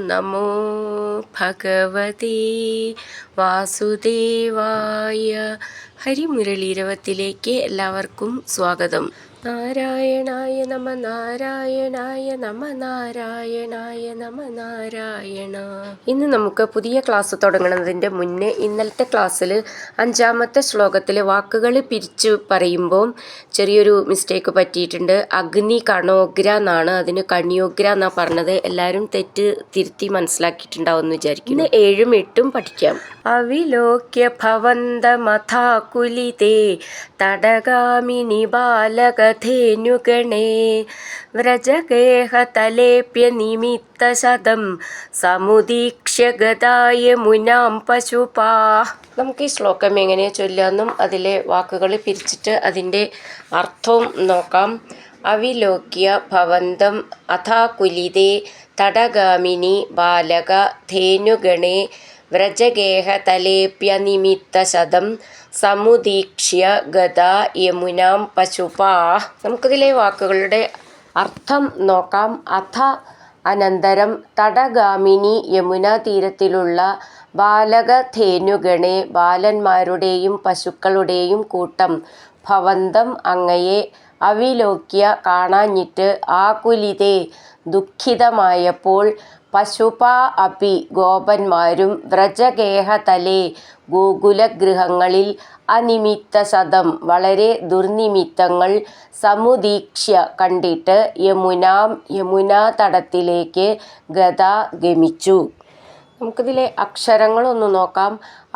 നമോ ഭഗവതേ വാസുദേവായ. ഹരിമുരളീരവത്തിലേക്ക് എല്ലാവർക്കും സ്വാഗതം. നാരായണായ നമ നാരായണായ നമ നാരായണായ നമ നാരായണ. ഇന്ന് നമുക്ക് പുതിയ ക്ലാസ് തുടങ്ങുന്നതിൻ്റെ മുന്നേ ഇന്നലത്തെ ക്ലാസ്സിൽ 5-ാമത്തെ ശ്ലോകത്തിൽ വാക്കുകൾ പിരിച്ചു പറയുമ്പോൾ ചെറിയൊരു മിസ്റ്റേക്ക് പറ്റിയിട്ടുണ്ട്. അഗ്നി കണോഗ്ര എന്നാണ്, അതിന് കണിയോഗ്ര എന്നാണ് പറഞ്ഞത്. എല്ലാവരും തെറ്റ് തിരുത്തി മനസ്സിലാക്കിയിട്ടുണ്ടാവും എന്ന് വിചാരിക്കുന്നു. 7ഉം 8ഉം പഠിക്കാം. അവിലോക്യ ഭവന്തമഥാകുലിതേ തടഗാമിനി ബാലകധേനുഗണേ വ്രജഗേഹതലേപ്യ നിമിത്തശതം സമുദീക്ഷ്യ ഗതായ മുനാം പശുപാ. നമുക്ക് ഈ ശ്ലോകം എങ്ങനെ ചൊല്ലാമെന്നും അതിലെ വാക്കുകൾ പിരിച്ചിട്ട് അതിൻ്റെ അർത്ഥവും നോക്കാം. അവിലോക്യ ഭവന്തം അഥാകുലിതേ തടഗാമിനി ബാലക ധേനുഗണേ വ്രജഗേഹതലേപ്യനിമിത്തശതം സമുദീക്ഷ്യ ഗതാ യമുനാം പശുപാ. നമുക്കിതിലെ വാക്കുകളുടെ അർത്ഥം നോക്കാം. അഥ അനന്തരം തടഗാമിനി യമുന തീരത്തിലുള്ള ബാലകധേനുഗണേ ബാലന്മാരുടെയും പശുക്കളുടെയും കൂട്ടം ഭവന്തം അങ്ങയെ അവിലോക്യ കാണാഞ്ഞിട്ട് ആകുലിതേ ദുഃഖിതമായപ്പോൾ പശുപാ അപി ഗോപന്മാരും വ്രജഗേഹതലേ ഗോകുലഗൃഹങ്ങളിൽ അനിമിത്തശതം വളരെ ദുർനിമിത്തങ്ങൾ സമുദീക്ഷ്യ കണ്ടിട്ട് യമുനാ തടത്തിലേക്ക് ഗതാ ഗമിച്ചു. നമുക്കിതിലെ അക്ഷരങ്ങളൊന്ന് നോക്കാം.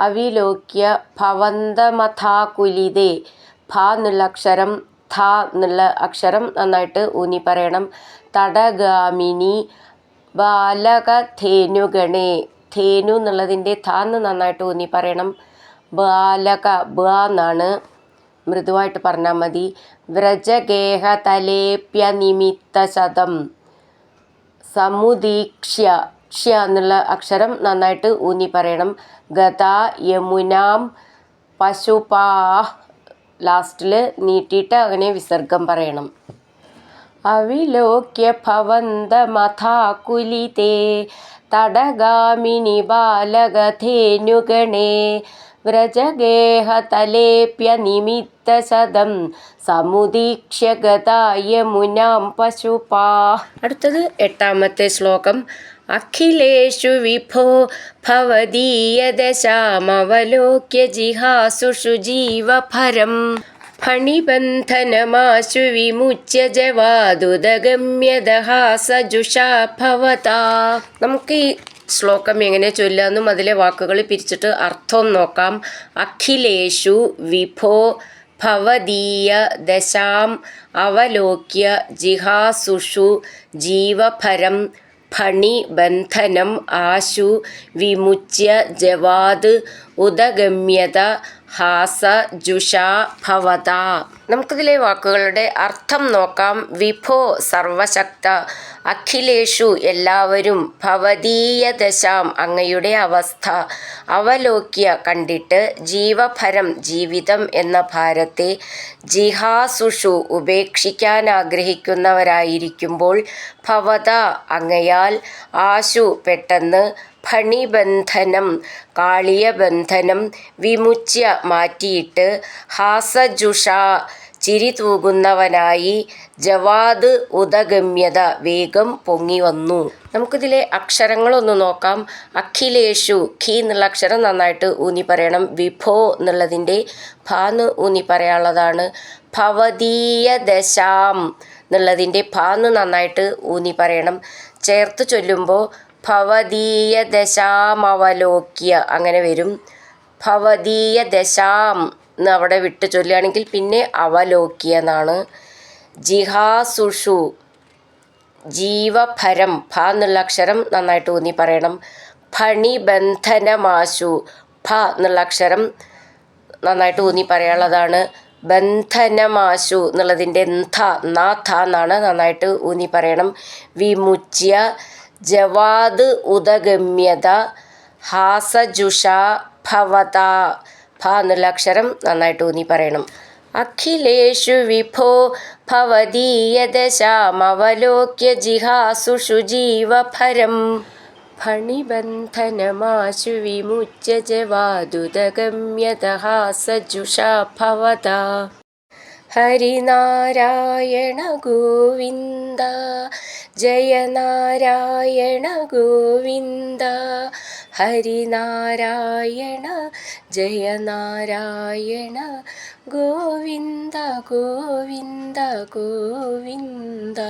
അവിലോക്യ ഭവന്തമഥാകുലിതേ ഭ എന്നുള്ള അക്ഷരം ഥ എന്നുള്ള അക്ഷരം നന്നായിട്ട് ഊന്നി പറയണം. തടഗാമിനി ബാലകധേനുഗണേ ധേനു എന്നുള്ളതിൻ്റെ ഥാന്ന് നന്നായിട്ട് ഊന്നി പറയണം. ബാലക ബ എന്നാണ്, മൃദുവായിട്ട് പറഞ്ഞാൽ മതി. വ്രജഗേഹതലേപ്യനിമിത്തശതം സമുദീക്ഷ്യ ക്ഷ്യ എന്നുള്ള അക്ഷരം നന്നായിട്ട് ഊന്നി പറയണം. ഗതാ യമുനാം പശുപാ ലാസ്റ്റിൽ നീട്ടിയിട്ട് അങ്ങനെ വിസർഗം പറയണം. അവിലോക്യ ഭവന്തമഥാകുലിതേ തടഗാമിനി ബാലകധേനുഗണേ വ്രജഗേഹതലേപ്യനിമിത്തശതം സമുദീക്ഷ്യ ഗതാ യമുനാം പശുപാ. അടുത്തത് 8-ാമത്തെ ശ്ലോകം. അഖിലേഷു വിഭോ ഭവദീയദശാമവലോക്യ ജിഹാസുഷു ജീവഭരം ഫണിബന്ധനമാശു വിമുച്യ ജവാദുദഗമ്യദഹാസജുഷാ ഭവതാ. നമുക്ക് ഈ ശ്ലോകം എങ്ങനെ ചൊല്ലാമെന്നും അതിലെ വാക്കുകൾ പിരിച്ചിട്ട് അർത്ഥം നോക്കാം. അഖിലേഷു വിഭോ ഭവദീയ ദശാം അവലോക്യ ജിഹാസുഷു ജീവഭരം ഫണിബന്ധനം ആശു വിമുച്യ ജവാദ് ഉദഗമ്യത ഹാസജുഷാ ഭവതാ. നമുക്കിതിലെ വാക്കുകളുടെ അർത്ഥം നോക്കാം. വിഭോ സർവശക്ത, അഖിലേഷു എല്ലാവരും, ഭവദീയദശാം അങ്ങയുടെ അവസ്ഥ, അവലോക്യ കണ്ടിട്ട്, ജീവഭരം ജീവിതം എന്ന ഭാരത്തെ, ജിഹാസുഷു ഉപേക്ഷിക്കാൻ ആഗ്രഹിക്കുന്നവരായിരിക്കുമ്പോൾ, ഭവത അങ്ങയാൽ, ആശു പെട്ടെന്ന്, ഫണിബന്ധനം കാളിയബന്ധനം, വിമുച്യ മാറ്റിയിട്ട്, ഹാസജുഷാ ചിരി തൂകുന്നവനായി, ജവാദ് ഉദഗമ്യത വേഗം പൊങ്ങി വന്നു. നമുക്കിതിലെ അക്ഷരങ്ങളൊന്ന് നോക്കാം. അഖിലേഷു ഖി എന്നുള്ള അക്ഷരം നന്നായിട്ട് ഊന്നി പറയണം. വിഭോ എന്നുള്ളതിൻ്റെ ഭാന്ന് ഊന്നി പറയാനുള്ളതാണ്. ഭവദീയദശാം എന്നുള്ളതിൻ്റെ ഭാന്ന് നന്നായിട്ട് ഊന്നി പറയണം. ചേർത്ത് ചൊല്ലുമ്പോൾ ഭവദീയദശാമവലോക്യ അങ്ങനെ വരും. ഭവദീയദശാം എന്ന് അവിടെ വിട്ട് ചൊല്ലുകയാണെങ്കിൽ പിന്നെ അവലോക്യ എന്നാണ്. ജിഹാസുഷു ജീവഭരം ഭ എന്നുള്ള അക്ഷരം നന്നായിട്ട് ഊന്നി പറയണം. ഫണിബന്ധനമാശു ഭ എന്നുള്ള അക്ഷരം നന്നായിട്ട് ഊന്നി പറയാനുള്ളതാണ്. ബന്ധനമാശു എന്നുള്ളതിൻ്റെ നാഥ എന്നാണ്, നന്നായിട്ട് ഊന്നി പറയണം. വിമുച്യ ജവാദ് ഉദഗമ്യത ഹാസജുഷാ ഭവതാ ഭ എന്നുള്ള അക്ഷരം നന്നായിട്ട് ഊന്നി പറയണം. അഖിലേഷു വിഭോ ഭവദീയദശാമവലോക്യ ജിഹാസുഷു ജീവഭരം ഫണിബന്ധനമാശു വിമുച്യ ജവാദുദഗമ്യതഃ സജുഷാ ഭവതാ. ഹരിനാരായണ ഗോവിന്ദ ജയ നാരായണ ഗോവിന്ദ ഹരിനാരായണ ജയ നാരായണ ഗോവിന്ദ ഗോവിന്ദ ഗോവിന്ദ.